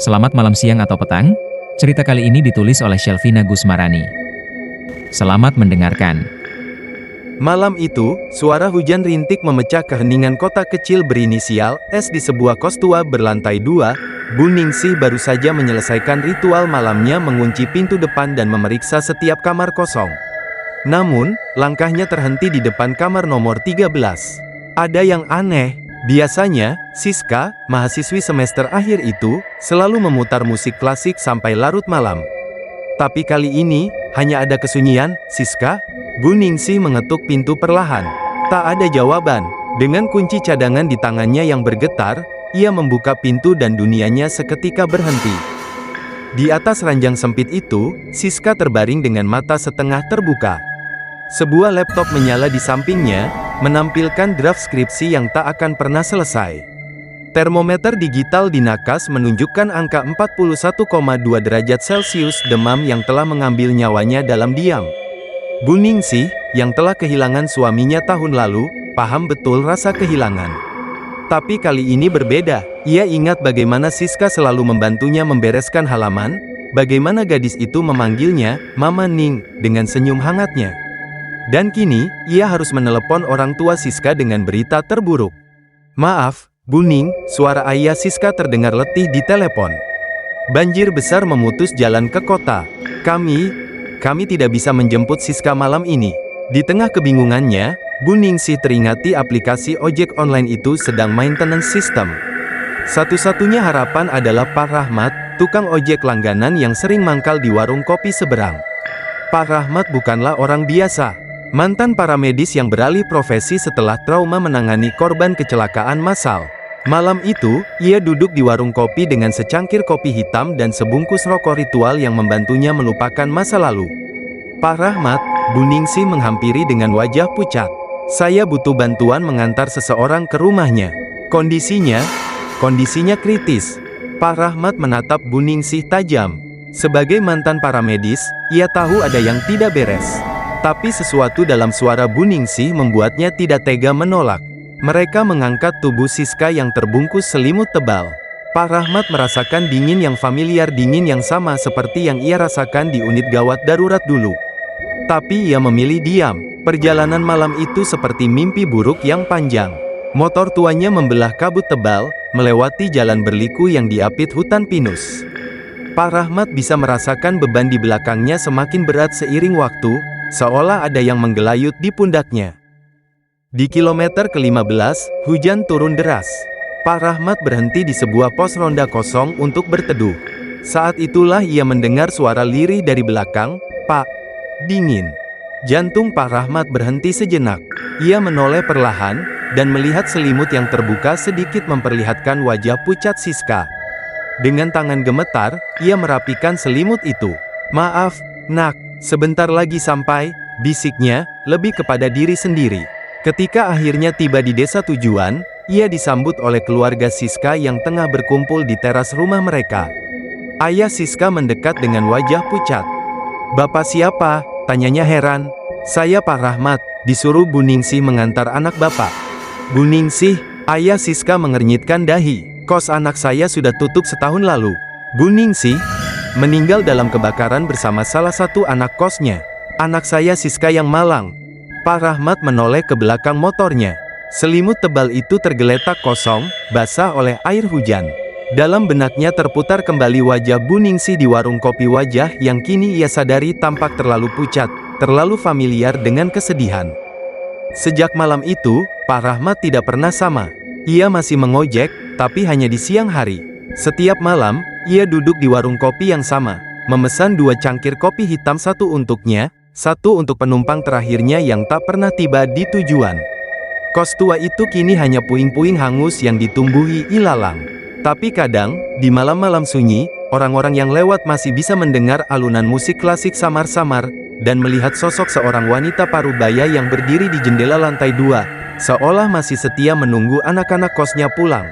Selamat malam, siang, atau petang. Cerita kali ini ditulis oleh Shelvina Gusmarani. Selamat mendengarkan. Malam itu, suara hujan rintik memecah keheningan kota kecil berinisial S di sebuah kos tua berlantai 2. Bu Ningsih baru saja menyelesaikan ritual malamnya, mengunci pintu depan dan memeriksa setiap kamar kosong. Namun, langkahnya terhenti di depan kamar nomor 13. Ada yang aneh. Biasanya, Siska, mahasiswi semester akhir itu, selalu memutar musik klasik sampai larut malam. Tapi kali ini, hanya ada kesunyian. "Siska?" Bu Ningsih mengetuk pintu perlahan. Tak ada jawaban. Dengan kunci cadangan di tangannya yang bergetar, ia membuka pintu dan dunianya seketika berhenti. Di atas ranjang sempit itu, Siska terbaring dengan mata setengah terbuka. Sebuah laptop menyala di sampingnya, menampilkan draft skripsi yang tak akan pernah selesai. Termometer digital di nakas menunjukkan angka 41,2 derajat Celcius, demam yang telah mengambil nyawanya dalam diam. Bu Ningsih, yang telah kehilangan suaminya tahun lalu, paham betul rasa kehilangan. Tapi kali ini berbeda. Ia ingat bagaimana Siska selalu membantunya membereskan halaman, bagaimana gadis itu memanggilnya, "Mama Ning," dengan senyum hangatnya. Dan kini, ia harus menelepon orang tua Siska dengan berita terburuk. "Maaf, Bu Ning," suara ayah Siska terdengar letih di telepon. "Banjir besar memutus jalan ke kota. Kami tidak bisa menjemput Siska malam ini." Di tengah kebingungannya, Bu Ningsih teringati aplikasi ojek online itu sedang maintenance system. Satu-satunya harapan adalah Pak Rahmat, tukang ojek langganan yang sering mangkal di warung kopi seberang. Pak Rahmat bukanlah orang biasa. Mantan paramedis yang beralih profesi setelah trauma menangani korban kecelakaan massal. Malam itu, ia duduk di warung kopi dengan secangkir kopi hitam dan sebungkus rokok ritual yang membantunya melupakan masa lalu. "Pak Rahmat," Bu Ningsih menghampiri dengan wajah pucat. "Saya butuh bantuan mengantar seseorang ke rumahnya. Kondisinya kritis." Pak Rahmat menatap Bu Ningsih tajam. Sebagai mantan paramedis, ia tahu ada yang tidak beres. Tapi sesuatu dalam suara Bu Ningsih membuatnya tidak tega menolak. Mereka mengangkat tubuh Siska yang terbungkus selimut tebal. Pak Rahmat merasakan dingin yang familiar, dingin yang sama seperti yang ia rasakan di unit gawat darurat dulu. Tapi ia memilih diam. Perjalanan malam itu seperti mimpi buruk yang panjang. Motor tuanya membelah kabut tebal, melewati jalan berliku yang diapit hutan pinus. Pak Rahmat bisa merasakan beban di belakangnya semakin berat seiring waktu, seolah ada yang menggelayut di pundaknya. Di kilometer ke-15, hujan turun deras. Pak Rahmat berhenti di sebuah pos ronda kosong untuk berteduh. Saat itulah ia mendengar suara lirih dari belakang, "Pak." Dingin. Jantung Pak Rahmat berhenti sejenak. Ia menoleh perlahan, dan melihat selimut yang terbuka sedikit memperlihatkan wajah pucat Siska. Dengan tangan gemetar, ia merapikan selimut itu. "Maaf, Nak, sebentar lagi sampai," bisiknya, lebih kepada diri sendiri. Ketika akhirnya tiba di desa tujuan, ia disambut oleh keluarga Siska yang tengah berkumpul di teras rumah mereka. Ayah Siska mendekat dengan wajah pucat. "Bapak siapa?" tanyanya heran. "Saya Pak Rahmat, disuruh Bu Ningsih mengantar anak Bapak." "Bu Ningsih?" Ayah Siska mengernyitkan dahi. "Kos anak saya sudah tutup setahun lalu." "Bu Ningsih meninggal dalam kebakaran bersama salah satu anak kosnya." "Anak saya Siska yang malang." Pak Rahmat menoleh ke belakang motornya. Selimut tebal itu tergeletak kosong, basah oleh air hujan. Dalam benaknya terputar kembali wajah Bu Ningsih di warung kopi, wajah yang kini ia sadari tampak terlalu pucat, terlalu familiar dengan kesedihan. Sejak malam itu, Pak Rahmat tidak pernah sama. Ia masih mengojek, tapi hanya di siang hari. Setiap malam, ia duduk di warung kopi yang sama, memesan 2 cangkir kopi hitam, satu untuknya, satu untuk penumpang terakhirnya yang tak pernah tiba di tujuan. Kos tua itu kini hanya puing-puing hangus yang ditumbuhi ilalang. Tapi kadang, di malam-malam sunyi, orang-orang yang lewat masih bisa mendengar alunan musik klasik samar-samar, dan melihat sosok seorang wanita parubaya yang berdiri di jendela lantai 2, seolah masih setia menunggu anak-anak kosnya pulang.